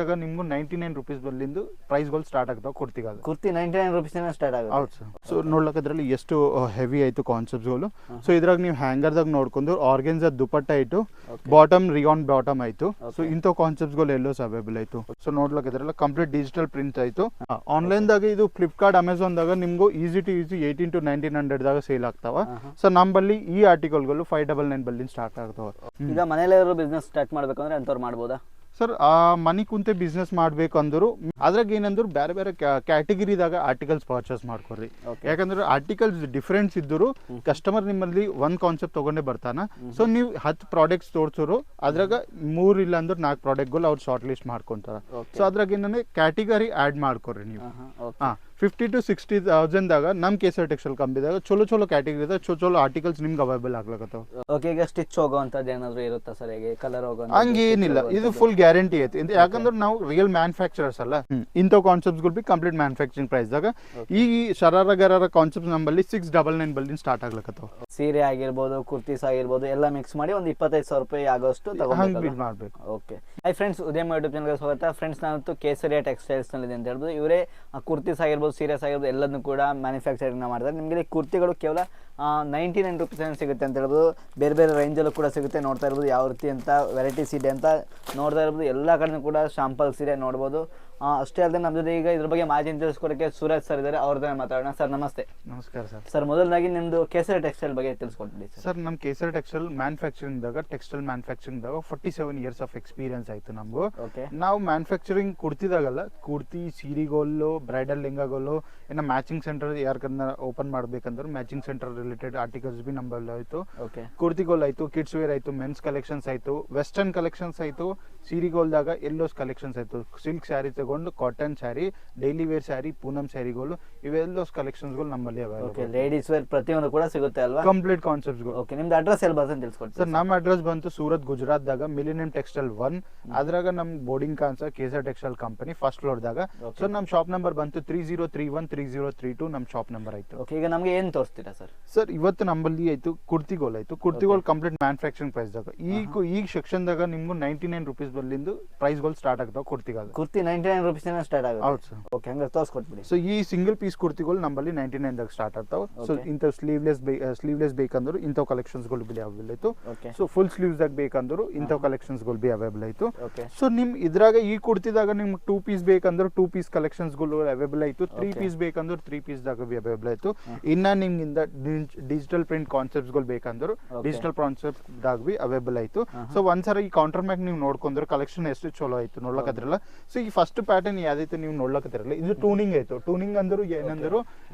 ಇವಾಗ ನಿಮ್ಗೂ 99 ರೂಪೀಸ್ ಬಲ್ಲಿಂದು ಪ್ರೈಸ್ಗಳು ಸ್ಟಾರ್ಟ್ ಆಗ್ತಾವೆ ಕುರ್ತಿಗಾಗ. ಕುರ್ತಿ 99 ರೂಪೀಸಿನ ಸ್ಟಾರ್ಟ್ ಆಗುತ್ತೆ. ಹೌದು ಸರ್. ಸೊ ನೋಡ್ಲಕ್ಕ ಅದ್ರಲ್ಲಿ ಎಷ್ಟು ಹೆವಿ ಆಯ್ತು ಕಾನ್ಸೆಪ್ಟ್ಸ್ಗಳು. ಸೊ ಇದ್ರಾಗ ನೀವು ಹ್ಯಾಂಗರ್ದಾಗ ನೋಡ್ಕೊಂಡು ಆರ್ಗೆನ್ಜಾ ದುಪಟ್ಟ ಆಯ್ತು, ಬಾಟಮ್ ರಿಯಾನ್ ಬಾಟಮ್ ಆಯ್ತು. ಸೊ ಇಂಥ ಕಾನ್ಸೆಪ್ಟ್ಸ್ಗಳು ಎಲ್ಲೋ ಅವೈಲೇಬಲ್ ಆಯ್ತು. ಸೊ ನೋಡ್ಲಕ್ಕ ಇದ್ರಲ್ಲ ಕಂಪ್ಲೀಟ್ ಡಿಜಿಟಲ್ ಪ್ರಿಂಟ್ ಆಯ್ತು. ಆನ್ಲೈನ್ದಾಗ ಇದು ಫ್ಲಿಪ್ಕಾರ್ಟ್ ಅಮೆಝಾನ್ದಾಗ ನಿಮ್ಗೂ ಈಸಿ ಟು ಈಸಿ 18 to 1900 ದಾಗ ಸೇಲ್ ಆಗ್ತಾವ. ಸೊ ನಮ್ಮಲ್ಲಿ ಈ ಆರ್ಟಿಕಲ್ಗಳು 599 ಬಲ್ಲಿಂದ ಸ್ಟಾರ್ಟ್ ಆಗ್ತಾವ. ಈಗ ಮನೇಲಿ ಬಿಸ್ನೆಸ್ ಸ್ಟಾರ್ಟ್ ಮಾಡ್ಬೇಕಂದ್ರೆ ಅಂಥವ್ರು ಮಾಡ್ಬೋದಾ ಸರ್? ಮನಿ ಕುಂತೆ ಬಿಸ್ನೆಸ್ ಮಾಡ್ಬೇಕಂದ್ರು ಅದ್ರಾಗ ಏನಂದ್ರು ಬೇರೆ ಬೇರೆ ಕ್ಯಾಟಗಿರಿದಾಗ ಆರ್ಟಿಕಲ್ಸ್ ಪರ್ಚೇಸ್ ಮಾಡ್ಕೊಡ್ರಿ. ಯಾಕಂದ್ರೆ ಆರ್ಟಿಕಲ್ಸ್ ಡಿಫ್ರೆನ್ಸ್ ಇದ್ದರು ಕಸ್ಟಮರ್ ನಿಮ್ಮಲ್ಲಿ ಒಂದ್ ಕಾನ್ಸೆಪ್ಟ್ ತಗೊಂಡೇ ಬರ್ತಾನ. ಸೊ ನೀವು 10 ಪ್ರಾಡಕ್ಟ್ಸ್ ತೋರ್ಸೋರು ಅದ್ರಾಗ 3 ಇಲ್ಲ ಅಂದ್ರೆ 4 ಪ್ರಾಡಕ್ಟ್ಗಳು ಅವ್ರು ಶಾರ್ಟ್ ಲಿಸ್ಟ್ ಮಾಡ್ಕೊಂತಾರ. ಸೊ ಅದ್ರಾಗ ಏನಂದ್ರೆ ಕ್ಯಾಟಗರಿ ಆಡ್ ಮಾಡ್ಕೊಡ್ರಿ ನೀವು. 50 to 60,000 ದಾಗ ನಮ್ ಕೇಸರ್ ಟೆಕ್ಸ್ಟೈಲ್ ಕಂಪನಿದಾಗ ಚಲೋ ಕ್ಯಾಟಗರಿ ಚಲೋ ಆರ್ಟಿಕಲ್ಸ್ ನಿಮ್ಗೆ ಅವೈಲೇಬಲ್ ಆಗ್ಲಕತ್ತಾವ. ಓಕೆ, ಈಗ ಸ್ಟಿಚ್ ಹೋಗೋಂಥದ್ದು ಏನಾದ್ರು ಇರುತ್ತಾ ಸರ್? ಹೇಗೆ ಕಲರ್ ಹೋಗೋ ಹಂಗೇನಿಲ್ಲ, ಇದು ಫುಲ್ ಗ್ಯಾರಂಟಿ ಐತಿ. ಯಾಕಂದ್ರೆ ನಾವು ರಿಯಲ್ ಮ್ಯಾನುಫ್ಯಾಕ್ಚರರ್ಸ್ ಅಲ್ಲ. ಇಂಥ ಕಾನ್ಸೆಪ್ಟ್ಸ್ಗಳು ಬಿ ಕಂಪ್ಲೀಟ್ ಮ್ಯಾನುಫ್ಯಾಕ್ಚರಿಂಗ್ ಪ್ರೈಸ್ದಾಗ ಈ ಶರಾರ ಕಾನ್ಸೆಪ್ಟ್ ನಮ್ಮಲ್ಲಿ 699 ಬಲ್ಲಿಂದ ಸ್ಟಾರ್ಟ್ ಆಗ್ಲಕತ್ತಾವ. ಸೀರೆ ಆಗಿರ್ಬೋದು, ಕುರ್ತೀಸ್ ಆಗಿರ್ಬೋದು, ಎಲ್ಲ ಮಿಕ್ಸ್ ಮಾಡಿ ಒಂದು 25,000 ರೂಪಾಯಿ ಆಗೋಷ್ಟು ಮಾಡ್ಬೇಕು. ಓಕೆ, ಹೈ ಫ್ರೆಂಡ್ಸ್, ಉದಯಮ್ ಯೂಟ್ಯೂಬ್ ಚಾನಲ್ಗೆ ಸ್ವಾಗತ. ಫ್ರೆಂಡ್ಸ್, ನಾನಂತೂ ಕೇಸರಿಯಾ ಟೆಕ್ಸ್ಟೈಲ್ಸ್ ನಲ್ಲಿ ಅಂತ ಹೇಳ್ಬೋದು. ಇವರೇ ಕುರ್ತೀಸ್ ಆಗಿರ್ಬೋದು, ಸೀರಿಯಸ್ ಆಗಿರ್ಬೋದು, ಎಲ್ಲದನ್ನು ಕೂಡ ಮ್ಯಾನುಫ್ಯಾಕ್ಚರಿಂಗ್ ಮಾಡ್ತಾರೆ. ನಿಮಗೆ ಕುರ್ತಿಗಳು ಕೇವಲ 99 ರೂಪೀಸ್ ಸಿಗುತ್ತೆ ಅಂತ ಹೇಳ್ಬೋದು. ಬೇರೆ ಬೇರೆ ರೇಂಜಲ್ಲೂ ಕೂಡ ಸಿಗುತ್ತೆ. ನೋಡ್ತಾ ಇರ್ಬೋದು ಯಾವ ರೀತಿ ಅಂತ ವೆರೈಟೀಸ್ ಇದೆ ಅಂತ ನೋಡ್ತಾ ಇರ್ಬೋದು. ಎಲ್ಲ ಕಡೆ ಕೂಡ ಶಾಂಪಲ್ಸ್ ಇದೆ ನೋಡ್ಬೋದು. ಅಷ್ಟೇ ಅಲ್ಲದೆ ನಮ್ಮ ಜೊತೆ ಈಗ ಇದ್ರ ಬಗ್ಗೆ ಮಾಹಿತಿ ತಿಳಿಸ್ಕೊಡಕ್ಕೆ ಸೂರಜ್ ಸರ್ ಇದ್ದಾರೆ. ಅವ್ರದ್ದು ಮಾತಾಡೋಣ. ಸರ್ ನಮಸ್ತೆ. ನಮಸ್ಕಾರ ಸರ್. ಸರ್, ಮೊದಲನಾಗಿ ನಿಮ್ದು ಕೇಸರಿ ಟೆಕ್ಸ್ಟೈಲ್ ಬಗ್ಗೆ ತಿಳಿಸ್ಕೊಡ್ತೀನಿ ಸರ್. ನಮ್ಮ ಕೇಸರಿ ಟೆಕ್ಸ್ಟೈಲ್ ಮ್ಯಾನುಫ್ಯಾಕ್ಚರಿಂಗ್ದಾಗ ಟೆಕ್ಸ್ಟೈಲ್ ಮ್ಯಾನುಫ್ಯಾಕ್ಚರಿಂಗ್ದಾಗ 47 ಇಯರ್ಸ್ ಆಫ್ ಎಕ್ಸ್ಪೀರಿಯನ್ಸ್ ಆಯ್ತು ನಮಗೂ. ನಾವು ಮ್ಯಾನುಫ್ಯಾಕ್ಚರಿಂಗ್ ಕುರ್ತಿದಾಗಲ್ಲ, ಕುರ್ತಿ, ಸೀರಿಗೋಲು, ಬ್ರೈಡಲ್ ಲೆಂಗಾಗೋಲು, ಇನ್ನು ಮ್ಯಾಚಿಂಗ್ ಸೆಂಟರ್ ಯಾರ್ಕನ್ನ ಓಪನ್ ಮಾಡ್ಬೇಕಂದ್ರೆ ಮ್ಯಾಚಿಂಗ್ ಸೆಂಟರ್ ರಿಲೇಟೆಡ್ ಆರ್ಟಿಕಲ್ಸ್ ಬಿ ನಮ್ಮಲ್ಲಿ ಆಯ್ತು. ಕುರ್ತಿಗೋಲ್ ಆಯ್ತು, ಕಿಡ್ಸ್ ವೇರ್ ಆಯ್ತು, ಮೆನ್ಸ್ ಕಲೆಕ್ಷನ್ಸ್ ಆಯ್ತು, ವೆಸ್ಟರ್ನ್ ಕಲೆಕ್ಷನ್ಸ್ ಆಯ್ತು, ಸೀರಿಗೋಲ್ದಾಗ ಎಲ್ಲೋಸ್ ಕಲೆಕ್ಷನ್ಸ್ ಆಯ್ತು, ಸಿಲ್ಕ್ ಸ್ಯಾರಿ ತಗೊಂಡು cotton saree, daily wear saree, Poonam ಸ್ಯಾರಿಗಳು, ಇವೆಲ್ಲೋಸ್ ಕಲೆಕ್ಷನ್ಸ್ಗಳು ನಮ್ಮಲ್ಲಿ ಅವೈಲೇಬಲ್. ಲೇಡೀಸ್ ವೇರ್ ಪ್ರತಿಯೊಂದು ಕೂಡ ಸಿಗುತ್ತೆ ಅಲ್ವಾ? ಕಂಪ್ಲೀಟ್ ಕಾನ್ಸೆಪ್ಟ್ಸ್ಗಳು. ಓಕೆ, ನಿಮ್ದು ಅಡ್ರೆಸ್ ಎಲ್ಲಿ ಬರ್ತದೆ ತಿಳಿಸ್ಕೊಡ್ತೀವಿ ಸರ್? ನಮ್ಮ ಅಡ್ರೆಸ್ ಬಂತು ಸೂರತ್, ಗುಜರಾತ್ದಾಗ ಮಿಲಿನಿಯಂ ಟೆಕ್ಸ್ಟೈಲ್ 1. ಅದ್ರಾಗ ನಮ್ ಬೋರ್ಡಿಂಗ್ ಕಾನ್ಸ ಕೇಸರ್ ಟೆಕ್ಸ್ಟೈಲ್ ಕಂಪನಿ ಫಸ್ಟ್ ಫ್ಲೋರ್ದಾಗ. ಸೊ ನಮ್ ಶಾಪ್ ನಂಬರ್ ಬಂತು 3031 3032 ನಮ್ ಶಾಪ್ ನಂಬರ್ ಆಯ್ತು. ಓಕೆ, ಈಗ ನಮಗೆ ಏನ್ ತೋರಿಸ್ತೀರಾ ಸರ್? ಸರ್, ಇವತ್ತು ನಮ್ಮಲ್ಲಿ ಆಯ್ತು ಕುರ್ತಿಗೋಲ್ ಆಯ್ತು. ಕುರ್ತಿಗೋಲ್ ಕಂಪ್ಲೀಟ್ ಮ್ಯಾನುಫ್ಯಾಕ್ಚರಿಂಗ್ ಪ್ರೈಸ್ ದಾಗ ಈಗ ಸೆಕ್ಷನ್ ದಾಗ ನಿಮ್ಗೂ 99 ರೂಪೀಸ್ ಬಲ್ಲಿಂದ ಪ್ರೈಸ್ಗಳು ಸ್ಟಾರ್ಟ್ ಆಗ್ತಾವ. ಕುರ್ತಿಗಾಗ ಕುರ್ತಿ 99 ರೂಪೀಸ್ ಸ್ಟಾರ್ಟ್ ಆಗುತ್ತೆ. ಹೌದು ಸರ್. ಓಕೆ, ಹಂಗಾರೆ ತೋರಿಸ್ಕೊಟ್ಬಿಡಿ. ಸೊ ಈ ಸಿಂಗಲ್ ಪೀಸ್ ಕುರ್ತಿಗಳು ನಮ್ಮಲ್ಲಿ 99 ದಾಗ ಸ್ಟಾರ್ಟ್ ಆಗ್ತಾವ. ಸೊ ಇಂಥ ಸ್ಲೀವ್ಲೆಸ್ ಬೇಕಂದ್ರು ಇಂಥ ಕಲೆಕ್ಷನ್ಸ್ ಗಳು ಬಿ ಅವೈಲೇಬಲ್ ಆಯ್ತು. ಸೊ ಫುಲ್ ಸ್ಲೀವ್ಸ್ ದಾಗ ಬೇಕಂದ್ರು ಇಂಥ ಕಲೆಕ್ಷನ್ಸ್ ಗಳು ಬಿ ಅವೈಲೇಬಲ್ ಆಯ್ತು. ಸೊ ನಿಮ್ ಇದ್ರಾಗ ಈ ಕುರ್ತಿದಾಗ ನಿಮ್ 2 ಪೀಸ್ ಬೇಕಂದ್ರೆ 2 ಪೀಸ್ ಕಲೆಕ್ಷನ್ಸ್ ಗಳು ಅವೈಲೇಬಲ್ ಆಯ್ತು. 3 ಪೀಸ್ ಬೇಕಂದ್ರೆ 3 ಪೀಸ್ ದಾಗ ಬಿ ಅವೈಲೇಬಲ್ ಆಯ್ತು. ಇನ್ನ ನಿಮ್ಗಿಂದ ಡಿಜಿಟಲ್ ಪ್ರಿಂಟ್ ಕಾನ್ಸೆಪ್ಟ್ಸ್ ಗಳು ಬೇಕಂದ್ರು ಡಿಜಿಟಲ್ ಕಾನ್ಸೆಪ್ಟ್ ದಾಗ ಬಿ ಅವೈಲೇಬಲ್ ಆಯ್ತು. ಸೊ ಒಂದ್ಸಲ ಈ ಕೌಂಟರ್ ಮ್ಯಾಗ್ ನೀವು ನೋಡ್ಕೊಂಡ್ರೆ ಕಲೆಕ್ಷನ್ ಎಷ್ಟು ಚಲೋ ಆಯ್ತು ನೋಡ್ಲಕದ್ರಲ್ಲ. ಸೊ ಈ ಫಸ್ಟ್ ಪ್ಯಾಟರ್ನ್ ಯಾವ್ದೈತೆ ನೀವು ನೋಡ್ಲಕತ್ತಿರಲ್ಲ, ಇದು ಟೂನಿಂಗ್ ಆಯ್ತು. ಟೂನಿಂಗ್ ಅಂದ್ರು ಏನಂದ್ರು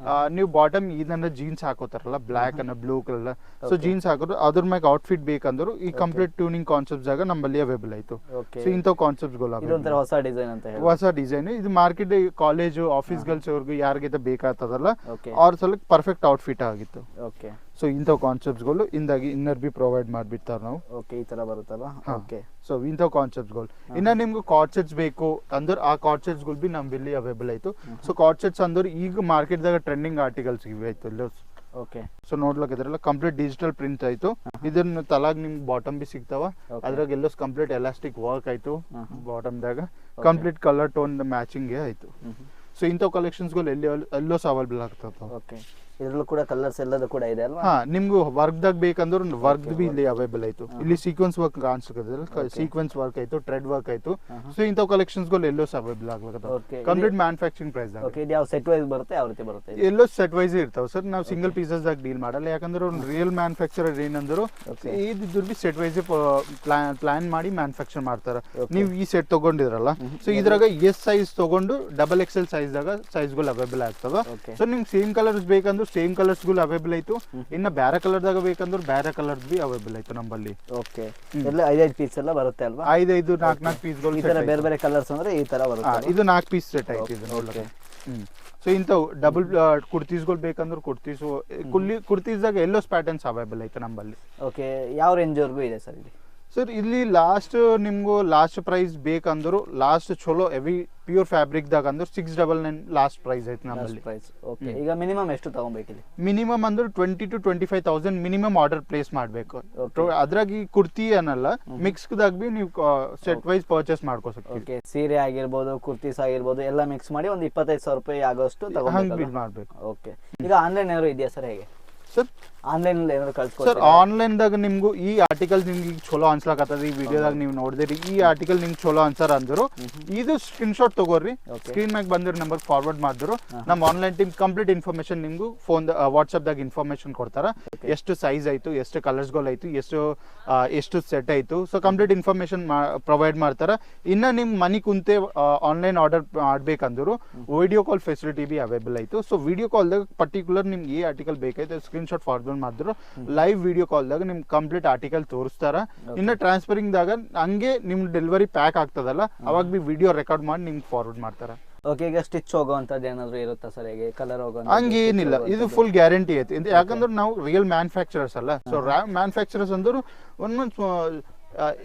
ನೀವು ಬಾಟಮ್ ಇದನ್ನ ಜೀನ್ಸ್ ಹಾಕೋತಾರಲ್ಲ, ಬ್ಲಾಕ್ ಅನ್ನ ಬ್ಲೂ ಕಲರ್, ಸೊ ಜೀನ್ಸ್ ಹಾಕೋದು ಅದ್ರ ಮ್ಯಾಗ ಔಟ್ಫಿಟ್ ಬೇಕಂದ್ರು ಈ ಕಂಪ್ಲೀಟ್ ಟ್ಯೂನಿಂಗ್ ಕಾನ್ಸೆಪ್ಟ್ಸ್ ಆಗ ನಮ್ಮಲ್ಲಿ ಅವೈಲೇಬಲ್ ಆಯ್ತು. ಸೊ ಇಂಥ ಕಾನ್ಸೆಪ್ಟ್ಸ್ ಗಳು ಹೊಸ ಡಿಸೈನ್ ಅಂತ ಹೇಳಿ, ಹೊಸ ಡಿಸೈನ್ ಇದು ಮಾರ್ಕೆಟ್ ಕಾಲೇಜು ಆಫೀಸ್ ಗರ್ಲ್ಸ್ ಅವ್ರಿಗೆ ಯಾರಿಗೈತೆ ಬೇಕಾಗ್ತದಲ್ಲ ಅವ್ರ ಸಲಕ್ ಪರ್ಫೆಕ್ಟ್ ಔಟ್ಫಿಟ್ ಆಗಿತ್ತು. ಓಕೆ, ಸೊ ಇಂಥ ಕಾನ್ಸೆಪ್ಟ್ಸ್ ಗಳು ಇಂದಾಗಿ ಇನ್ನರ್ ಬಿ ಪ್ರೊವೈಡ್ ಮಾಡ್ಬಿಡ್ತಾರ ನಾವು. ಓಕೆ, ಈ ತರ ಬರುತ್ತಲ್ಲ. ಓಕೆ, ಸೊ ಇಂಥ ಕಾನ್ಸೆಪ್ಟ್ಸ್ ಗಳು ಇನ್ನ ನಿಮ್ಗೆ ಕಾರ್ಡ್ ಸೆಟ್ಸ್ ಬೇಕು ಅಂದ್ರೆ ಆ ಕಾರ್ಡ್ ಸೆಟ್ಸ್ ಗಳು ಬಿ ನಮ್ಮಲ್ಲಿ ಅವೈಲೇಬಲ್ ಆಯ್ತು. ಸೊ ಕಾರ್ಡ್ ಸೆಟ್ಸ್ ಅಂದ್ರೆ ಈಗ ಮಾರ್ಕೆಟ್ ದಾಗ ಟ್ರೆಂಡಿಂಗ್ ಆರ್ಟಿಕಲ್ಸ್ ಇವೆ ಆಯ್ತು ಎಲ್ಲ. ಓಕೆ, ಸೊ ನೋಡ್ಲಕ್ ಇದ್ರಲ್ಲ ಕಂಪ್ಲೀಟ್ ಡಿಜಿಟಲ್ ಪ್ರಿಂಟ್ ಆಯ್ತು. ಇದನ್ನ ತಲಾಗ್ ನಿಮ್ಗೆ ಬಾಟಮ್ ಬಿ ಸಿಗ್ತಾವ. ಅದ್ರಾಗ ಎಲ್ಲೋ ಕಂಪ್ಲೀಟ್ ಎಲಾಸ್ಟಿಕ್ ವರ್ಕ್ ಆಯ್ತು. ಬಾಟಮ್ ದಾಗ ಕಂಪ್ಲೀಟ್ ಕಲರ್ ಟೋನ್ ಮ್ಯಾಚಿಂಗ್ ಆಯ್ತು. ಸೊ ಇಂಥ ಕಲೆಕ್ಷನ್ಸ್ ಗಳು ಎಲ್ಲೋ ಅವೈಲೇಬಲ್ ಆಗ್ತಾವ. ಓಕೆ, ಇದ್ರಲ್ಲೂ ಕೂಡ ಕಲರ್ಸ್ ಎಲ್ಲದೂ ಕೂಡ ಇದೆ ಅಲ್ವಾ? ಹಾ, ನಿಮ್ಗೂ ವರ್ಕ್ ದಾಗ ಬೇಕಂದ್ರೆ ವರ್ಕ್ ಬಿ ಇಲ್ಲಿ ಅವೈಲೇಬಲ್ ಆಯ್ತು. ಇಲ್ಲಿ ಸೀಕ್ವೆನ್ಸ್ ವರ್ಕ್ ಕಾಣಿಸ್ತದೆ, ಸೀಕ್ವೆನ್ಸ್ ವರ್ಕ್ ಆಯ್ತು, ಥ್ರೆಡ್ ವರ್ಕ್ ಆಯ್ತು. ಸೊ ಇಂಥ ಕಲೆಕ್ಷನ್ಸ್ ಗಳು ಎಲ್ಲೋ ಅವೈಲೇಬಲ್ ಆಗ್ಲಕತ್ತಾವ ಕಂಪ್ಲೀಟ್ ಮ್ಯಾನುಫ್ಯಾಕ್ಚರಿಂಗ್ ಪ್ರೈಸ್ ದಾಗ. ಓಕೆ, ಇದು ಯಾವ ಸೆಟ್ ವೈಸ್ ಬರುತ್ತೆ, ಯಾವ ರೀತಿ ಬರುತ್ತೆ? ಎಲ್ಲೋ ಸೆಟ್ ವೈಸ್ ಇರ್ತಾವ ಸರ್. ನಾವು ಸಿಂಗಲ್ ಪೀಸಸ್ ದಾಗ ಡೀಲ್ ಮಾಡಲ್ಲ. ಯಾಕಂದ್ರೆ ಒಂದು ರಿಯಲ್ ಮ್ಯಾನುಫ್ಯಾಕ್ಚರರ್ ಏನಂದ್ರು ಇದ್ರ ಬಿ ಸೆಟ್ ವೈಸ್ ಪ್ಲಾನ್ ಮಾಡಿ ಮ್ಯಾನುಫ್ಯಾಕ್ಚರ್ ಮಾಡ್ತಾರ. ನೀವು ಈ ಸೆಟ್ ತಗೊಂಡಿದ್ರಲ್ಲ, ಸೊ ಇದ್ರಾಗ ಎಸ್ ಸೈಜ್ ತಗೊಂಡು XXL ಸೈಜ್ ದಾಗ ಸೈಜ್ ಗಳು ಅವೈಲೇಬಲ್ ಆಗ್ತಾವ. ಸೊ ನಿಮ್ಗೆ ಸೇಮ್ ಕಲರ್ಸ್ ಬೇಕಂದ್ರೆ ಸೇಮ್ ಕಲರ್ಸ್ ಗಳು ಅವೈಲೇಬಲ್ ಆಯ್ತು. ಇನ್ನ ಬೇರೆ ಕಲರ್ ದಾಗ ಬೇಕಂದ್ರೆ ಬೇರೆ ಕಲರ್ ಬಿ ಅವೈಲೇಬಲ್ ಆಯ್ತು ನಮ್ಮಲ್ಲಿ. ಓಕೆ, ಎಲ್ಲ 5 ಪೀಸ್ ಎಲ್ಲ ಬರುತ್ತೆ ಅಲ್ವಾ? 5 4 ಪೀಸ್ ಗಳು. ಈ ತರ ಬೇರೆ ಬೇರೆ ಕಲರ್ಸ್ ಅಂದ್ರೆ ಈ ತರ ಬರುತ್ತೆ. ಇದು 4 ಪೀಸ್ ಸೆಟ್ ಆಯ್ತು ಇದು ನೋಡ್ಲಿಕ್ಕೆ. ಸೊ ಇಂಥವು ಡಬಲ್ ಕುರ್ತೀಸ್ಗಳು ಬೇಕಂದ್ರೆ ಕುರ್ತೀಸ್ ದಾಗ ಎಲ್ಲೋ ಪ್ಯಾಟರ್ನ್ಸ್ ಅವೈಲೇಬಲ್ ಆಯ್ತು ನಮ್ಮಲ್ಲಿ. ಓಕೆ, ಯಾವ ರೇಂಜ್ ವರ್ಗೂ ಇದೆ ಸರ್ ಇಲ್ಲಿ? ಸರ್ ಇಲ್ಲಿ ಲಾಸ್ಟ್ ನಿಮ್ಗೂ ಲಾಸ್ಟ್ ಪ್ರೈಸ್ ಬೇಕಂದ್ರು ಲಾಸ್ಟ್ ಚಲೋ ಹೆವಿ ಪ್ಯೂರ್ ಫ್ಯಾಬ್ರಿಕ್ದಾಗ ಅಂದ್ರೆ 699 ಲಾಸ್ಟ್ ಪ್ರೈಸ್ ಐತೆ ನಮ್ಮಲ್ಲಿ. ಓಕೆ, ಈಗ ಮಿನಿಮಮ್ ಎಷ್ಟು ತಗೊಬೇಕಿಲ್ಲಿ? ಮಿನಿಮಮ್ ಅಂದ್ರೆ 20 to 25,000 ಮಿನಿಮಮ್ ಆರ್ಡರ್ ಪ್ಲೇಸ್ ಮಾಡಬೇಕು. ಅದ್ರಾಗ ಈ ಕುರ್ತಿ ಏನಲ್ಲ ಮಿಕ್ಸ್ದಾಗ ಬಿ ನೀವು ಸೆಟ್ ವೈಸ್ ಪರ್ಚೇಸ್ ಮಾಡ್ಕೋಬೇಕು. ಓಕೆ, ಸೀರೆ ಆಗಿರ್ಬೋದು, ಕುರ್ತೀಸ್ ಆಗಿರ್ಬೋದು, ಎಲ್ಲ ಮಿಕ್ಸ್ ಮಾಡಿ ಒಂದು 25,000 ರೂಪಾಯಿ ಆಗೋಷ್ಟು ಹಂಗೆ ಮಾಡಬೇಕು. ಓಕೆ, ಈಗ ಆನ್ಲೈನ್ ಏನಾದ್ರು ಇದೆಯಾ ಸರ್? ಹೇಗೆ ಸರ್ ಆನ್ಲೈನ್ ಏನಾದ್ರು ಸರ್ ಕಳ್ಸ್ಕೊಡ್ತೀರಾ? ಆನ್ಲೈನ್ದಾಗ ನಿಮ್ಗೂ ಈ ಆರ್ಟಿಕಲ್ ನಿಮ್ಗೆ ಚಲೋ ಅನ್ಸ್ಲಾಕತ್ತದ, ಈ ವಿಡಿಯೋದಾಗ ನೀವು ನೋಡಿದ್ರಿ ಈ ಆರ್ಟಿಕಲ್ ನಿಮ್ಗೆ ಚಲೋ ಅನ್ಸರ್ ಅಂದ್ರು ಇದು ಸ್ಕ್ರೀನ್ ಶಾಟ್ ತಗೋರಿ, ಸ್ಕ್ರೀನ್ ಮ್ಯಾಗ ಬಂದಿರೋ ನಂಬರ್ ಫಾರ್ವರ್ಡ್ ಮಾಡಿದ್ರು ನಮ್ಮ ಆನ್ಲೈನ್ ಟೀಮ್ ಕಂಪ್ಲೀಟ್ ಇನ್ಫಾರ್ಮೇಶನ್ ನಿಮ್ಗೂ ಫೋನ್ ವಾಟ್ಸ್ಆಪ್ದಾಗ ಇನ್ಫಾರ್ಮೇಶನ್ ಕೊಡ್ತಾರ. ಎಷ್ಟು ಸೈಜ್ ಆಯ್ತು, ಎಷ್ಟು ಕಲರ್ಸ್ಗಳು ಆಯ್ತು, ಎಷ್ಟು ಸೆಟ್ ಆಯ್ತು, ಸೊ ಕಂಪ್ಲೀಟ್ ಇನ್ಫಾರ್ಮೇಶನ್ ಪ್ರೊವೈಡ್ ಮಾಡ್ತಾರ. ಇನ್ನ ನಿಮ್ ಮನಿ ಕುಂತೆ ಆನ್ಲೈನ್ ಆರ್ಡರ್ ಮಾಡ್ಬೇಕಂದ್ರು ವಿಡಿಯೋ ಕಾಲ್ ಫೆಸಿಲಿಟಿ ಬಿ ಅವೈಲೇಬಲ್ ಆಯ್ತು. ಸೊ ವಿಡಿಯೋ ಕಾಲ್ದಾಗ ಪರ್ಟಿಕ್ಯುಲರ್ ನಿಮ್ಗೆ ಈ ಆರ್ಟಿಕಲ್ ಬೇಕಾಯ್ತು ಸ್ಕ್ರೀನ್ ಶಾಟ್ ಫಾರ್ವರ್ಡ್ ಮಾಡಿದ್ರು ಲೈವ್ ವಿಡಿಯೋ ಕಾಲ್ದಾಗ ನಿಮ್ ಕಂಪ್ಲೀಟ್ ಆರ್ಟಿಕಲ್ ತೋರಿಸ್ತಾರ. ಇನ್ನ ಟ್ರಾನ್ಸ್ಫರಿಂಗ್ ದಾಗ ಹಂಗೆ ನಿಮ್ ಡೆಲಿವರಿ ಪ್ಯಾಕ್ ಆಗ್ತದಲ್ಲ ಅವಾಗ ಬಿ ವಿಡಿಯೋ ರೆಕಾರ್ಡ್ ಮಾಡಿ ನಿಮ್ಗೆ ಫಾರ್ವರ್ಡ್ ಮಾಡ್ತಾರ. ಓಕೆ, ಈಗ ಸ್ಟಿಚ್ ಹೋಗೋಂಥದ್ದು ಏನಾದ್ರು ಇರುತ್ತಾ ಸರ್? ಹೇಗೆ ಕಲರ್ ಹೋಗೋ ಹಂಗೇನಿಲ್ಲ, ಇದು ಫುಲ್ ಗ್ಯಾರಂಟಿ ಐತಿ. ಯಾಕಂದ್ರೆ ನಾವು ರಿಯಲ್ ಮ್ಯಾನುಫ್ಯಾಕ್ಚರರ್ಸ್ ಅಲ್ಲ. ಸೊ ಮ್ಯಾನುಫ್ಯಾಕ್ಚರರ್ಸ್ ಅಂದ್ರು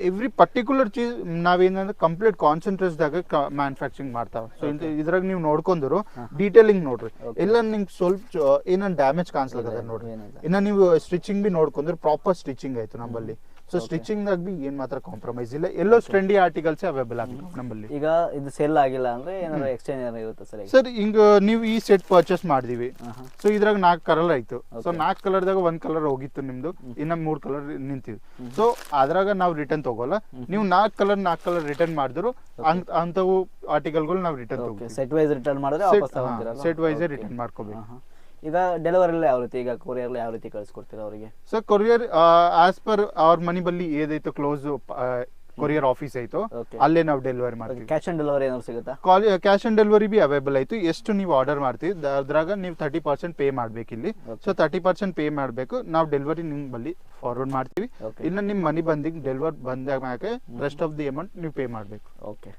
ಎವ್ರಿ ಪರ್ಟಿಕ್ಯುಲರ್ ಚೀಸ್ ನಾವೇನಂದ್ರೆ ಕಂಪ್ಲೀಟ್ ಕಾನ್ಸಂಟ್ರೇಟ್ಸ್ದಾಗ ಮ್ಯಾನುಫ್ಯಾಕ್ಚರಿಂಗ್ ಮಾಡ್ತಾವ. ಸೊ ಇದ್ರಾಗ ನೀವು ನೋಡ್ಕೊಂಡ್ರು ಡೀಟೇಲಿಂಗ್ ನೋಡ್ರಿ, ಎಲ್ಲ ನಿಮ್ಗೆ ಸ್ವಲ್ಪ ಏನೋ ಡ್ಯಾಮೇಜ್ ಕಾಣಿಸ್ಲತ್ತದ ನೋಡ್ರಿ. ಇನ್ನ ನೀವು ಸ್ಟಿಚಿಂಗ್ ಬಿ ನೋಡ್ಕೊಂಡ್ರೆ ಪ್ರಾಪರ್ ಸ್ಟಿಚಿಂಗ್ ಆಯ್ತು ನಮ್ಮಲ್ಲಿ. ಸೊ ಸ್ಟಿಚಿಂಗ್ ದಾಗ ಬಿ ಏನ್ ಮಾತ್ರ ಕಾಂಪ್ರಮೈಸ್ ಇಲ್ಲ, ಎಲ್ಲೋ ಟ್ರೆಂಡಿ ಆರ್ಟಿಕಲ್ಸ್ ಅವೈಲೇಬಲ್ ಆಗ್ತವೆ ನಮ್ಮಲ್ಲಿ. ಈಗ ಇದು ಸೇಲ್ ಆಗಿಲ್ಲ ಅಂದ್ರೆ ಏನಾದ್ರು ಎಕ್ಸ್ಚೇಂಜ್ ಏನಾದ್ರು ಇರುತ್ತೆ ಸರ್? ಸರ್ ಹಿಂಗ ನೀವು ಈ ಸೆಟ್ ಪರ್ಚೇಸ್ ಮಾಡಿದೀವಿ, ಸೊ ಇದ್ರಾಗ 4 ಕಲರ್ ಆಯ್ತು. ಸೊ 4 ಕಲರ್ದಾಗ 1 ಕಲರ್ ಹೋಗಿತ್ತು ನಿಮ್ದು, ಇನ್ನ 3 ಕಲರ್ ನಿಂತಿದ್ದು. ಸೊ ಅದ್ರಾಗ ನಾವು ರಿಟರ್ನ್ ತಗೋಲ್ಲ. ನೀವು 4 ಕಲರ್ ರಿಟರ್ನ್ ಮಾಡಿದ್ರು ಅಂತವು ಆರ್ಟಿಕಲ್ಗಳು ನಾವು ರಿಟರ್ನ್ ತಗೋತೀವಿ. ಸೆಟ್ ವೈಸ್ ರಿಟರ್ನ್ ಮಾಡಿದ್ರೆ ವಾಪಸ್ ತಗೊಂತೀರಾ? ಸೆಟ್ ವೈಸ್ ರಿಟರ್ನ್ ಮಾಡ್ಕೋಬೇಕು. ಈಗ ಡೆಲಿವರಿ ಯಾವ ರೀತಿ, ಈಗ ಕೊರಿಯರ್ ಯಾವ ರೀತಿ ಕಳಿಸ್ಕೊಡ್ತೀರಾ ಅವರಿಗೆ? ಸರ್ ಕೊರಿಯರ್ ಆಸ್ ಪರ್ ಅವ್ರ ಮನಿ ಬಲ್ಲಿ ಏದೈತು ಕ್ಲೋಸ್ ಕೊರಿಯರ್ ಆಫೀಸ್ ಆಯ್ತು ಅಲ್ಲೇ ನಾವು ಡೆಲಿವರಿ ಮಾಡ್ತೀವಿ. ಕ್ಯಾಶ್ ಆನ್ ಡೆಲಿವರಿ ಏನಾದ್ರು ಸಿಗುತ್ತಾ? Cash on delivery B available ಆಯ್ತು. ಎಷ್ಟು ನೀವು ಆರ್ಡರ್ ಮಾಡ್ತೀವಿ ಅದ್ರಾಗ ನೀವು 30% ಪೇ ಮಾಡ್ಬೇಕು ಇಲ್ಲಿ. ಸೊ 30% ಪೇ ಮಾಡ್ಬೇಕು, ನಾವು ಡೆಲಿವರಿ ನಿಮ್ ಬಲ್ಲಿ ಫಾರ್ವರ್ಡ್ ಮಾಡ್ತೀವಿ. ಇನ್ನು ನಿಮ್ ಮನಿ ಬಂದಿಗೆ ಡೆಲಿವರ್ ಬಂದಾಗ ರೆಸ್ಟ್ ಆಫ್ ದಿ ಅಮೌಂಟ್ ನೀವು ಪೇ ಮಾಡ್ಬೇಕು. ಓಕೆ,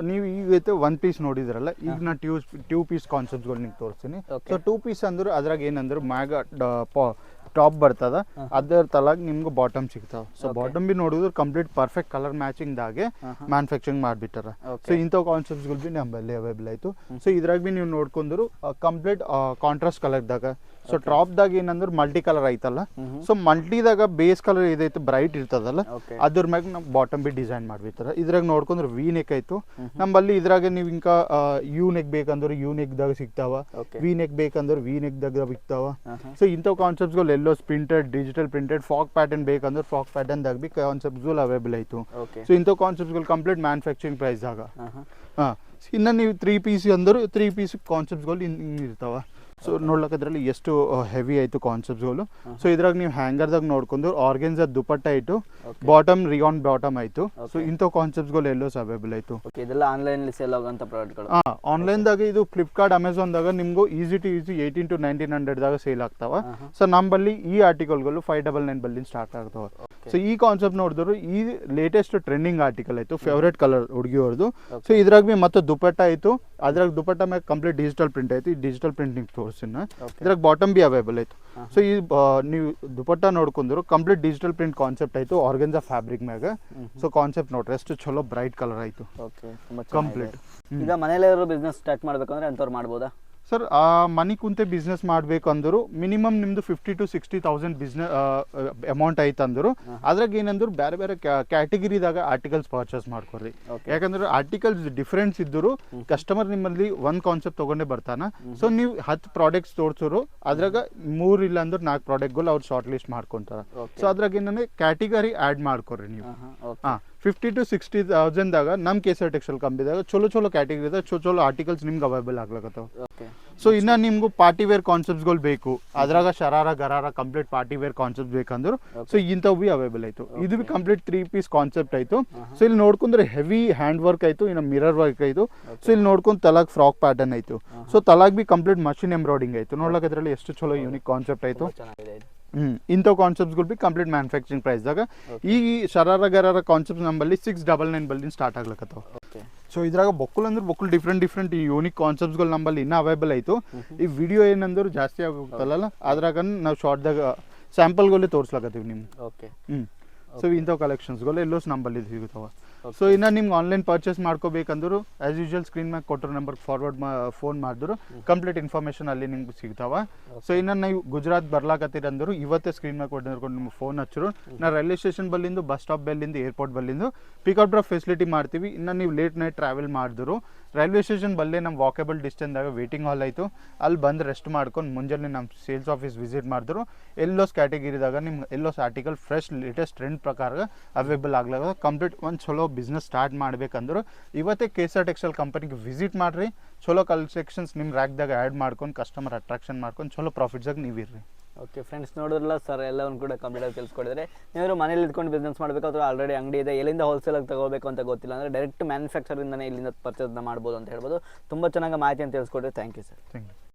ನೀವು ಈಗ 1 ಪೀಸ್ ನೋಡಿದ್ರಲ್ಲ, ಈಗ ನಾ 2 ಪೀಸ್ ಕಾನ್ಸೆಪ್ಟ್ಗಳು ನಿಮ್ಗೆ ತೋರಿಸ್ತೀನಿ. ಸೊ 2 ಪೀಸ್ ಅಂದ್ರೆ ಅದ್ರಾಗ ಏನಂದ್ರೆ ಮ್ಯಾಗ ಟಾಪ್ ಬರ್ತದ, ಅದರ ತಲಾಗ ನಿಮ್ಗೆ ಬಾಟಮ್ ಸಿಗ್ತಾವ. ಸೊ ಬಾಟಮ್ ಬಿ ನೋಡಿದ್ರೆ ಕಂಪ್ಲೀಟ್ ಪರ್ಫೆಕ್ಟ್ ಕಲರ್ ಮ್ಯಾಚಿಂಗ್ ದಾಗೆ ಮ್ಯಾನುಫ್ಯಾಕ್ಚರಿಂಗ್ ಮಾಡ್ಬಿಟ್ಟಾರ. ಸೊ ಇಂಥವು ಕಾನ್ಸೆಪ್ಟ್ಸ್ಗಳು ಬಿ ನಮ್ಮಲ್ಲಿ ಅವೈಲೇಬಲ್ ಆಯ್ತು. ಸೊ ಇದ್ರಾಗ ಬಿ ನೀವು ನೋಡ್ಕೊಂಡ್ರು ಕಂಪ್ಲೀಟ್ ಕಾಂಟ್ರಾಸ್ಟ್ ಕಲರ್ದಾಗ. ಸೊ ಟಾಪ್ದಾಗ ಏನಂದ್ರೆ ಮಲ್ಟಿ ಕಲರ್ ಐತಲ್ಲ, ಸೊ ಮಲ್ಟಿದಾಗ ಬೇಸ್ ಕಲರ್ ಇದೈತೆ ಬ್ರೈಟ್ ಇರ್ತದಲ್ಲ, ಅದ್ರ ಮ್ಯಾಗ ನಾವು ಬಾಟಮ್ ಬಿ ಡಿಸೈನ್ ಮಾಡ್ಬಿಡ್ತಾರ. ಇದ್ರಾಗ ನೋಡ್ಕೊಂಡ್ರೆ ವಿ ನೆಕ್ ಆಯ್ತು ನಮ್ಮಲ್ಲಿ. ಇದ್ರಾಗ ನೀವು ಇಂಕ ಯು ನೆಕ್ ಬೇಕಂದ್ರೆ ಯು ನೆಕ್ ದಾಗ ಸಿಗ್ತಾವ, ವಿ ನೆಕ್ ಬೇಕಂದ್ರೆ ವಿ ನೆಕ್ ದಾಗ ಸಿಗ್ತಾವ. ಸೊ ಇಂಥವು ಕಾನ್ಸೆಪ್ಟ್ಸ್ಗಳು ಎಲ್ಲೋ ಪ್ರಿಂಟೆಡ್, ಡಿಜಿಟಲ್ ಪ್ರಿಂಟೆಡ್, ಫಾಕ್ ಪ್ಯಾಟರ್ನ್ ಬೇಕಂದ್ರೆ ಫಾಕ್ ಪ್ಯಾಟರ್ನ್ ದಾಗ ಬಿ ಕಾನ್ಸೆಪ್ಟ್ಸ್ಗಳು ಅವೈಲೇಬಲ್ ಆಯ್ತು. ಸೊ ಇಂಥವು ಕಾನ್ಸೆಪ್ಟ್ಸ್ಗಳು ಕಂಪ್ಲೀಟ್ ಮ್ಯಾನುಫ್ಯಾಕ್ಚರಿಂಗ್ ಪ್ರೈಸ್ ದಾಗ. ಇನ್ನು ನೀವು 3 ಪೀಸ್ ಅಂದ್ರೆ 3 ಪೀಸ್ ಕಾನ್ಸೆಪ್ಟ್ಸ್ಗಳು ಇರ್ತಾವ. ಸೊ ನೋಡ್ಲಕ್ಕದ್ರಲ್ಲಿ ಎಷ್ಟು ಹೆವಿ ಆಯ್ತು ಕಾನ್ಸೆಪ್ಟ್ಸ್ಗಳು. ಸೊ ಇದ್ರಾಗ ನೀವು ಹ್ಯಾಂಗರ್ದಾಗ ನೋಡ್ಕೊಂಡು ಆರ್ಗೆನ್ಜಾ ದುಪಟ್ಟ ಆಯ್ತು, ಬಾಟಮ್ ರಿಯಾನ್ ಬಾಟಮ್ ಆಯ್ತು. ಸೊ ಇಂಥ ಕಾನ್ಸೆಪ್ಟ್ಸ್ಗಳು ಎಲ್ಲೋ ಅವೈಲೇಬಲ್ ಆಯ್ತು. ಇದೆಲ್ಲ ಆನ್ಲೈನ್ ಸೇಲ್ ಆಗುವಂತ ಪ್ರಾಡಕ್ಟ್ಗಳು. ಆನ್ಲೈನ್ದಾಗ ಇದು ಫ್ಲಿಪ್ಕಾರ್ಟ್, ಅಮೆಝಾನ್ದಾಗ ನಿಮ್ಗೂ ಈಸಿ ಟು ಈಸಿ 18 to 1900 ದಾಗ ಸೇಲ್ ಆಗ್ತಾವ. ಸೊ ನಮ್ಮಲ್ಲಿ ಈ ಆರ್ಟಿಕಲ್ಗಳು 599 ಬಲ್ಲಿ ಸ್ಟಾರ್ಟ್ ಆಗ್ತಾವ. ಸೊ ಈ ಕಾನ್ಸೆಪ್ಟ್ ನೋಡಿದ್ರು ಈ ಲೇಟೆಸ್ಟ್ ಟ್ರೆಂಡಿಂಗ್ ಆರ್ಟಿಕಲ್ ಆಯ್ತು, ಫೇವ್ರೇಟ್ ಕಲರ್ ಹುಡುಗಿಯವ್ರದ್ದು. ಸೊ ಇದ್ರಾಗ ಬಿ ಮತ್ತೆ ದುಪಟ್ಟ ಆಯ್ತು, ಅದ್ರಾಗ ದುಪಟ್ಟ ಮೇಲೆ ಕಂಪ್ಲೀಟ್ ಡಿಜಿಟಲ್ ಪ್ರಿಂಟ್ ಆಯ್ತು. ಈ ಡಿಜಿಟಲ್ ಪ್ರಿಂಟಿಂಗ್ ತೋರಿಸಿನ ಇದ್ರಾಗ ಬಾಟಮ್ ಬಿ ಅವೈಲೇಬಲ್ ಆಯ್ತು. ಸೊ ಈ ನೀವು ದುಪಟ್ಟ ನೋಡ್ಕೊಂಡ್ರು ಕಂಪ್ಲೀಟ್ ಡಿಜಿಟಲ್ ಪ್ರಿಂಟ್ ಕಾನ್ಸೆಪ್ಟ್ ಆಯ್ತು ಆರ್ಗೆನ್ಜಾ ಫ್ಯಾಬ್ರಿಕ್ ಮ್ಯಾಗ. ಸೊ ಕಾನ್ಸೆಪ್ಟ್ ನೋಡ್ರಿ ಎಷ್ಟು ಚಲೋ ಬ್ರೈಟ್ ಕಲರ್ ಆಯ್ತು ಕಂಪ್ಲೀಟ್. ಈಗ ಮನೇಲಿ ಬಿಸ್ನೆಸ್ ಸ್ಟಾರ್ಟ್ ಮಾಡ್ಬೇಕಂದ್ರೆ ಎಂತವ್ರು ಮಾಡ್ಬೋದಾ? ಸರ್ ಮನಿ ಕುಂತೆ ಬಿಸ್ನೆಸ್ ಮಾಡ್ಬೇಕಂದ್ರು ಮಿನಿಮಮ್ ನಿಮ್ದು 50 to 60,000 ಬಿಸ್ನೆಸ್ ಅಮೌಂಟ್ ಐತಂದ್ರು ಅದ್ರಾಗ ಏನಂದ್ರು ಬೇರೆ ಬೇರೆ ಕ್ಯಾಟಗಿರಿದಾಗ ಆರ್ಟಿಕಲ್ಸ್ ಪರ್ಚೇಸ್ ಮಾಡ್ಕೊರಿ. ಯಾಕಂದ್ರೆ ಆರ್ಟಿಕಲ್ಸ್ ಡಿಫ್ರೆನ್ಸ್ ಇದ್ರು ಕಸ್ಟಮರ್ ನಿಮ್ಮಲ್ಲಿ 1 ಕಾನ್ಸೆಪ್ಟ್ ತಗೊಂಡೇ ಬರ್ತಾನ. ಸೊ ನೀವು 10 ಪ್ರಾಡಕ್ಟ್ಸ್ ತೋರ್ಸೋರು ಅದ್ರಾಗ 3 ಇಲ್ಲ ಅಂದ್ರೆ 4 ಪ್ರಾಡಕ್ಟ್ಗಳು ಅವ್ರು ಶಾರ್ಟ್ ಲಿಸ್ಟ್ ಮಾಡ್ಕೊಂತಾರ. ಸೊ ಅದ್ರಾಗ ಏನಂದ್ರೆ ಕ್ಯಾಟಗರಿ ಆಡ್ ಮಾಡ್ಕೊರಿ ನೀವು. 50 to 60,000 ದಾಗ ನಮ್ಮ ಕೇಸರ್ ಟೆಕ್ಸ್ಟೈಲ್ ಕಂಪ್ನಿದಾಗ ಚಲೋ ಕ್ಯಾಟಗರಿ ಚಲೋ ಆರ್ಟಿಕಲ್ಸ್ ನಿಮ್ಗೆ ಅವೈಲೇಬಲ್ ಆಗ್ಲಕತ್ತಾವ. ಸೊ ಇನ್ನ ನಿಮ್ಗೂ ಪಾರ್ಟಿ ವೇರ್ ಕಾನ್ಸೆಪ್ಟ್ಸ್ಗಳು ಬೇಕು, ಅದ್ರಾಗ sharara gharara complete party wear concept ಬೇಕಂದ್ರು ಸೊ ಇಂಥವು ಬಿ ಅವೈಲೇಬಲ್ ಆಯ್ತು. ಇದು ಬಿ ಕಂಪ್ಲೀಟ್ 3 ಪೀಸ್ ಕಾನ್ಸೆಪ್ಟ್ ಆಯ್ತು. ಸೊ ಇಲ್ಲಿ ನೋಡ್ಕೊಂಡ್ರೆ ಹೆವಿ ಹ್ಯಾಂಡ್ ವರ್ಕ್ ಆಯ್ತು, ಇನ್ನು ಮಿರರ್ ವರ್ಕ್ ಆಯ್ತು. ಸೊ ಇಲ್ಲಿ ನೋಡ್ಕೊಂಡು ತಲಾಗ್ ಫ್ರಾಕ್ ಪ್ಯಾಟರ್ನ್ ಆಯ್ತು. ಸೊ ತಲಾಗ್ ಬಿ ಕಂಪ್ಲೀಟ್ ಮಷಿನ್ ಎಂಬ್ರಾಯ್ಡಿಂಗ್ ಆಯ್ತು. ನೋಡ್ಲಕ್ಕ ಇದ್ರಲ್ಲಿ ಎಷ್ಟು ಚಲೋ ಯೂನಿಕ್ ಕಾನ್ಸೆಪ್ಟ್ ಆಯ್ತು. ಇಂಥವು ಕಾನ್ಸೆಪ್ಟ್ಸ್ಗಳು ಬಿ ಕಂಪ್ಲೀಟ್ ಮ್ಯಾನುಫ್ಯಾಕ್ಚರಿಂಗ್ ಪ್ರೈಸ್ದಾಗ. ಈ ಶರಾರ ಗರಾರ ಕಾನ್ಸೆಪ್ಟ್ ನಮ್ಮಲ್ಲಿ 699 ಬಲ್ಲಿ ಸ್ಟಾರ್ಟ್ ಆಗ್ಲಕತ್ತಾವ. ಸೊ ಇದ್ರಾಗ ಬೊಕ್ಕುಲ್ ಅಂದ್ರೆ ಬೊಕ್ಕುಲ್ ಡಿಫ್ರೆಂಟ್ ಯೂನಿಕ್ ಕಾನ್ಸೆಪ್ಟ್ಸ್ಗಳು ನಮ್ಮಲ್ಲಿ ಇನ್ನೂ ಅವೈಲೇಬಲ್ ಆಯ್ತು. ಈ ವಿಡಿಯೋ ಏನಂದ್ರು ಜಾಸ್ತಿ ಆಗೋಗ್ತಲ್ಲ, ಅದ್ರಾಗ ನಾವು ಶಾರ್ಟ್ದಾಗ ಸ್ಯಾಂಪಲ್ಗಳೇ ತೋರಿಸ್ಲಾಕತ್ತೀವಿ ನಿಮ್ಗೆ. ಸೊ ಇಂಥವು ಕಲೆಕ್ಷನ್ಸ್ಗಳು ಎಲ್ಲೋಸ್ ನಂಬಲ್ಲಿ ಸಿಗುತ್ತವ. ಸೊ ಇನ್ನು ನಿಮ್ಗೆ ಆನ್ಲೈನ್ ಪರ್ಚೇಸ್ ಮಾಡ್ಕೋಬೇಕಂದ್ರು ಆ್ಯಸ್ ಯೂಶುವಲ್ ಸ್ಕ್ರೀನ್ ಮ್ಯಾಗ ಕೊಟ್ಟಿರೋ ನಂಬರ್ಗೆ ಫಾರ್ವರ್ಡ್ ಫೋನ್ ಮಾಡಿದ್ರು ಕಂಪ್ಲೀಟ್ ಇನ್ಫಾರ್ಮೇಷನ್ ಅಲ್ಲಿ ನಿಮ್ಗೆ ಸಿಗ್ತಾವ. ಸೊ ಇನ್ನು ನೀವು ಗುಜರಾತ್ ಬರ್ಲಾಕತ್ತೀರಿ ಅಂದರು ಇವತ್ತೇ ಸ್ಕ್ರೀನ್ ಮ್ಯಾಗ ಕೊಟ್ಟಿರ್ಕೊಂಡು ನಿಮ್ಗೆ ಫೋನ್ ಹಚ್ಚರು, ನಾ ರೈಲ್ವೆ ಸ್ಟೇಷನ್ ಬಲ್ಲಿಂದು ಬಸ್ ಸ್ಟಾಪ್ ಬೆಲ್ಲಿಂದ ಏರ್ಪೋರ್ಟ್ ಬಲ್ಲಿಂದು ಪಿಕಪ್ ಡ್ರಾಪ್ ಫೆಸಿಲಿಟಿ ಮಾಡ್ತೀವಿ. ಇನ್ನು ನೀವು ಲೇಟ್ ನೈಟ್ ಟ್ರಾವೆಲ್ ಮಾಡಿದ್ರು ರೈಲ್ವೆ ಸ್ಟೇಷನ್ ಬಲ್ಲೇ ನಮ್ಮ ವಾಕೇಬಲ್ ಡಿಸ್ಟೆನ್ಸ್ದಾಗ ವೇಟಿಂಗ್ ಹಾಲ್ ಆಯಿತು, ಅಲ್ಲಿ ಬಂದು ರೆಸ್ಟ್ ಮಾಡ್ಕೊಂಡು ಮುಂಜಾನೆ ನಮ್ಮ ಸೇಲ್ಸ್ ಆಫೀಸ್ ವಿಸಿಟ್ ಮಾಡಿದ್ರು ಎಲ್ಲೋಸ್ ಕ್ಯಾಟಗಿರಿದಾಗ ನಿಮ್ಗೆ ಎಲ್ಲೋಸ್ ಆರ್ಟಿಕಲ್ ಫ್ರೆಶ್ ಲೇಟೆಸ್ಟ್ ಟ್ರೆಂಡ್ ಪ್ರಕಾರ ಅವೈಲೇಬಲ್ ಆಗ್ಲಾಗ ಕಂಪ್ಲೀಟ್ ಒಂದು ಚಲೋ ಬಿಸ್ನೆಸ್ ಸ್ಟಾರ್ಟ್ ಮಾಡ್ಬೇಕಂದ್ರೆ ಇವತ್ತೇ KSR ಟೆಕ್ಸ್ಟೈಲ್ ಕಂಪನಿಗೆ ವಿಸಿಟ್ ಮಾಡಿರಿ. ಚಲೋ ಕಲೆಕ್ಷನ್ಸ್ ನಿಮ್ಮ ರ್ಯಾಕ್ದಾಗ ಆ್ಯಡ್ ಮಾಡ್ಕೊಂಡು ಕಸ್ಟಮರ್ ಅಟ್ರಾಕ್ಷನ್ ಮಾಡ್ಕೊಂಡು ಚಲೋ ಪ್ರಾಫಿಟ್ಸಾಗಿ ನೀವಿರ್ರಿ. ಓಕೆ ಫ್ರೆಂಡ್ಸ್, ನೋಡಿದ್ರಲ್ಲ ಸರ್ ಎಲ್ಲವನ್ನು ಕೂಡ ಕಂಪ್ಲೀಟಾಗಿ ತಿಳಿಸ್ಕೊಡಿದ್ರೆ. ನೀವು ಮನೇಲಿ ಇದ್ಕೊಂಡು ಬಿಸ್ನೆಸ್ ಮಾಡಬೇಕು ಅಥವಾ ಆಲ್ರೆಡಿ ಅಂಗಡಿ ಇದೆ, ಎಲ್ಲಿಂದ ಹೋಲ್ಸೇಲಾಗಿ ತಗೋಬೇಕು ಅಂತ ಗೊತ್ತಿಲ್ಲ ಅಂದರೆ ಡೈರೆಕ್ಟ್ ಮ್ಯಾನುಫ್ಯಾಕ್ಚರಿಂದನೇ ಇಲ್ಲಿಂದ ಪರ್ಚೇಸ್ನ ಮಾಡ್ಬೋದು ಅಂತ ಹೇಳ್ಬೋದು. ತುಂಬ ಚೆನ್ನಾಗಿ ಮಾಹಿತಿಯನ್ನು ತಿಳಿಸ್ಕೊಡ್ರಿ. Thank you sir. Thank you.